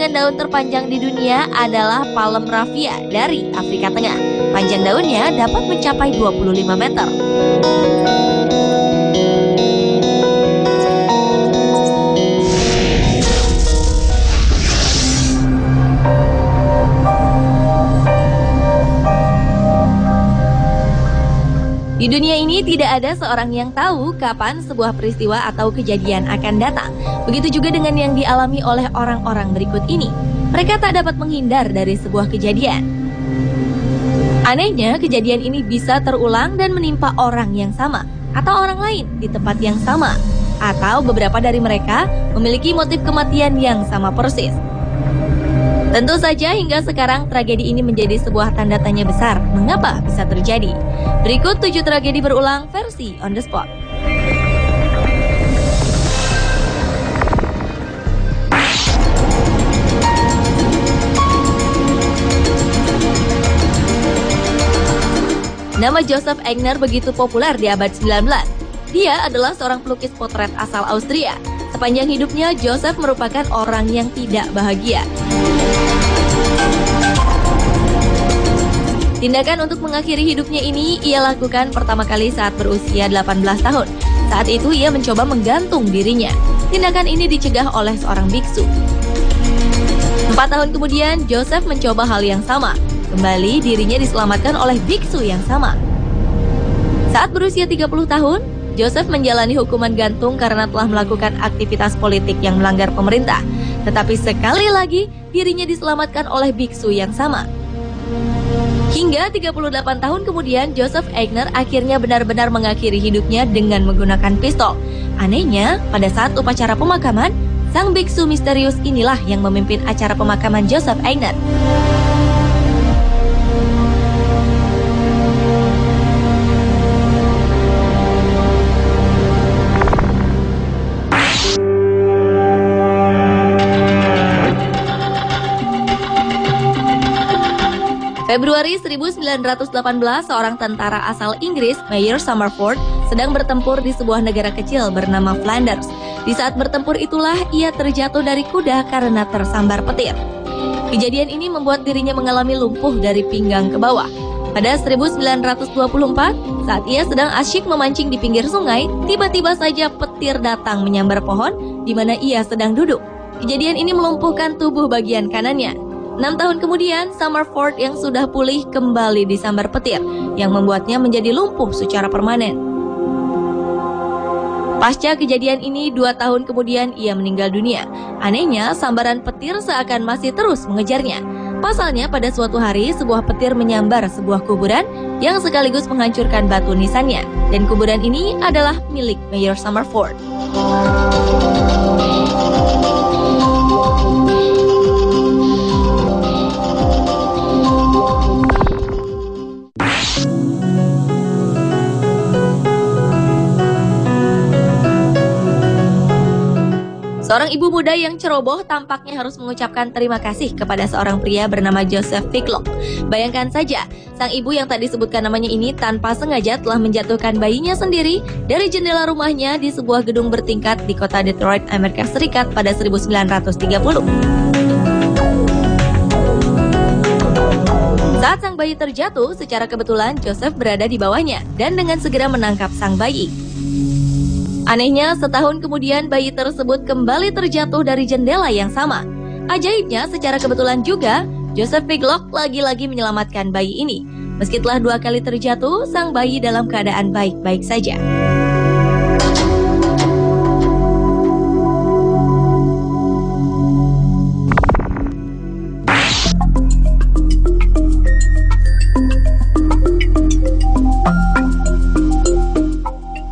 dengan daun terpanjang di dunia adalah Palem raffia dari Afrika Tengah. Panjang daunnya dapat mencapai 25 meter. Di dunia ini tidak ada seorang yang tahu kapan sebuah peristiwa atau kejadian akan datang. Begitu juga dengan yang dialami oleh orang-orang berikut ini. Mereka tak dapat menghindar dari sebuah kejadian. Anehnya, kejadian ini bisa terulang dan menimpa orang yang sama atau orang lain di tempat yang sama. Atau beberapa dari mereka memiliki motif kematian yang sama persis. Tentu saja hingga sekarang tragedi ini menjadi sebuah tanda tanya besar mengapa bisa terjadi. Berikut 7 tragedi berulang versi On The Spot. Nama Joseph Aigner begitu populer di abad 19. Dia adalah seorang pelukis potret asal Austria. Sepanjang hidupnya, Joseph merupakan orang yang tidak bahagia. Tindakan untuk mengakhiri hidupnya ini ia lakukan pertama kali saat berusia 18 tahun. Saat itu ia mencoba menggantung dirinya. Tindakan ini dicegah oleh seorang biksu. 4 tahun kemudian, Joseph mencoba hal yang sama. Kembali dirinya diselamatkan oleh biksu yang sama. Saat berusia 30 tahun, Joseph menjalani hukuman gantung karena telah melakukan aktivitas politik yang melanggar pemerintah. Tetapi sekali lagi, dirinya diselamatkan oleh biksu yang sama. Hingga 38 tahun kemudian, Joseph Aigner akhirnya benar-benar mengakhiri hidupnya dengan menggunakan pistol. Anehnya, pada saat upacara pemakaman, sang biksu misterius inilah yang memimpin acara pemakaman Joseph Aigner. Februari 1918, seorang tentara asal Inggris, Mayor Somerford, sedang bertempur di sebuah negara kecil bernama Flanders. Di saat bertempur itulah ia terjatuh dari kuda karena tersambar petir. Kejadian ini membuat dirinya mengalami lumpuh dari pinggang ke bawah. Pada 1924, saat ia sedang asyik memancing di pinggir sungai, tiba-tiba saja petir datang menyambar pohon di mana ia sedang duduk. Kejadian ini melumpuhkan tubuh bagian kanannya. 6 tahun kemudian, Somerford yang sudah pulih kembali disambar petir, yang membuatnya menjadi lumpuh secara permanen. Pasca kejadian ini, 2 tahun kemudian ia meninggal dunia. Anehnya, sambaran petir seakan masih terus mengejarnya. Pasalnya, pada suatu hari, sebuah petir menyambar sebuah kuburan yang sekaligus menghancurkan batu nisannya. Dan kuburan ini adalah milik Mayor Somerford. Seorang ibu muda yang ceroboh tampaknya harus mengucapkan terima kasih kepada seorang pria bernama Joseph Figlok. Bayangkan saja, sang ibu yang tak disebutkan namanya ini tanpa sengaja telah menjatuhkan bayinya sendiri dari jendela rumahnya di sebuah gedung bertingkat di kota Detroit, Amerika Serikat pada 1930. Saat sang bayi terjatuh, secara kebetulan Joseph berada di bawahnya dan dengan segera menangkap sang bayi. Anehnya, setahun kemudian bayi tersebut kembali terjatuh dari jendela yang sama. Ajaibnya, secara kebetulan juga, Joseph Figlok lagi-lagi menyelamatkan bayi ini. Meski telah 2 kali terjatuh, sang bayi dalam keadaan baik-baik saja.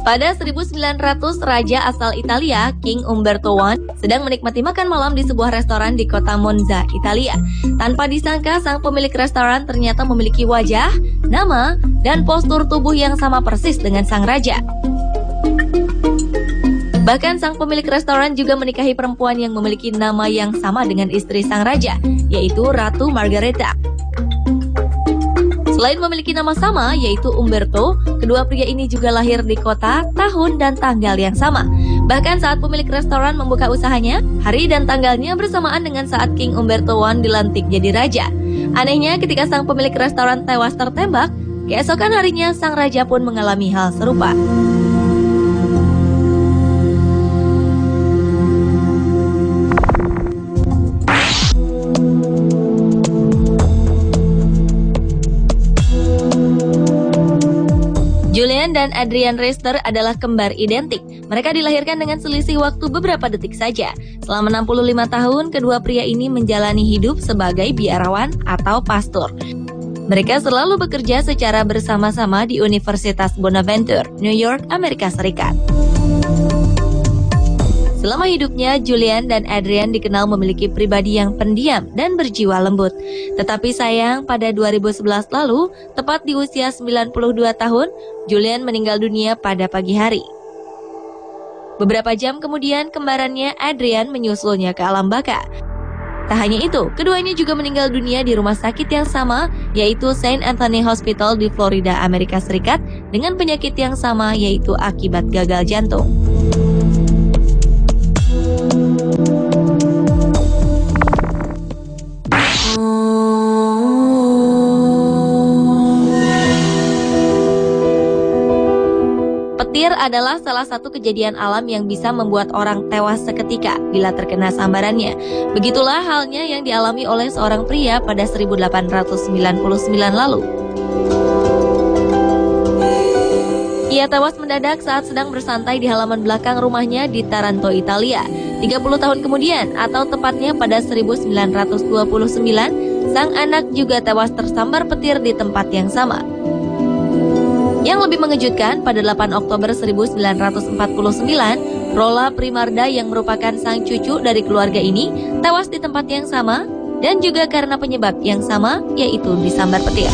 Pada 1900, raja asal Italia, King Umberto I, sedang menikmati makan malam di sebuah restoran di kota Monza, Italia. Tanpa disangka, sang pemilik restoran ternyata memiliki wajah, nama, dan postur tubuh yang sama persis dengan sang raja. Bahkan sang pemilik restoran juga menikahi perempuan yang memiliki nama yang sama dengan istri sang raja, yaitu Ratu Margareta. Selain memiliki nama sama, yaitu Umberto, kedua pria ini juga lahir di kota, tahun, dan tanggal yang sama. Bahkan saat pemilik restoran membuka usahanya, hari dan tanggalnya bersamaan dengan saat King Umberto I dilantik jadi raja. Anehnya, ketika sang pemilik restoran tewas tertembak, keesokan harinya sang raja pun mengalami hal serupa. Julian dan Adrian Reister adalah kembar identik. Mereka dilahirkan dengan selisih waktu beberapa detik saja. Selama 65 tahun, kedua pria ini menjalani hidup sebagai biarawan atau pastor. Mereka selalu bekerja secara bersama-sama di Universitas Bonaventure, New York, Amerika Serikat. Selama hidupnya, Julian dan Adrian dikenal memiliki pribadi yang pendiam dan berjiwa lembut. Tetapi sayang, pada 2011 lalu, tepat di usia 92 tahun, Julian meninggal dunia pada pagi hari. Beberapa jam kemudian, kembarannya Adrian menyusulnya ke alam baka. Tak hanya itu, keduanya juga meninggal dunia di rumah sakit yang sama, yaitu Saint Anthony Hospital di Florida, Amerika Serikat, dengan penyakit yang sama, yaitu akibat gagal jantung. Petir adalah salah satu kejadian alam yang bisa membuat orang tewas seketika bila terkena sambarannya. Begitulah halnya yang dialami oleh seorang pria pada 1899 lalu. Ia tewas mendadak saat sedang bersantai di halaman belakang rumahnya di Taranto, Italia. 30 tahun kemudian, atau tepatnya pada 1929, sang anak juga tewas tersambar petir di tempat yang sama. Yang lebih mengejutkan, pada 8 Oktober 1949, Rolla Primarda yang merupakan sang cucu dari keluarga ini tewas di tempat yang sama dan juga karena penyebab yang sama, yaitu disambar petir.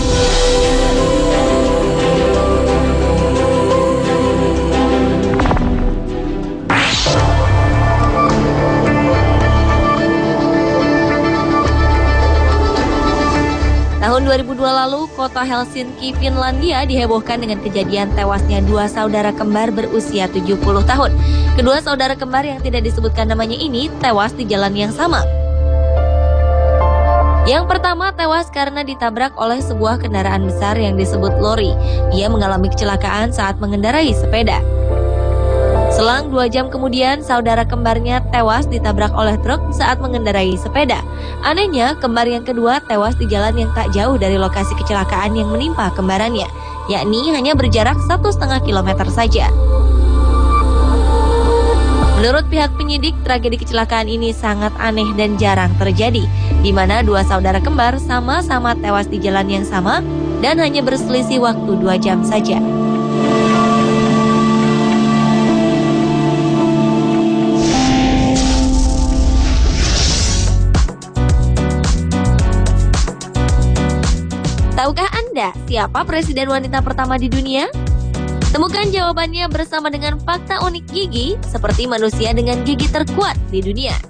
Tahun 2002 lalu, kota Helsinki, Finlandia dihebohkan dengan kejadian tewasnya dua saudara kembar berusia 70 tahun. Kedua saudara kembar yang tidak disebutkan namanya ini tewas di jalan yang sama. Yang pertama tewas karena ditabrak oleh sebuah kendaraan besar yang disebut lori. Ia mengalami kecelakaan saat mengendarai sepeda. Selang 2 jam kemudian, saudara kembarnya tewas ditabrak oleh truk saat mengendarai sepeda. Anehnya, kembar yang kedua tewas di jalan yang tak jauh dari lokasi kecelakaan yang menimpa kembarannya, yakni hanya berjarak 1,5 kilometer saja. Menurut pihak penyidik, tragedi kecelakaan ini sangat aneh dan jarang terjadi, di mana dua saudara kembar sama-sama tewas di jalan yang sama dan hanya berselisih waktu 2 jam saja. Tahukah Anda siapa presiden wanita pertama di dunia? Temukan jawabannya bersama dengan fakta unik gigi seperti manusia dengan gigi terkuat di dunia.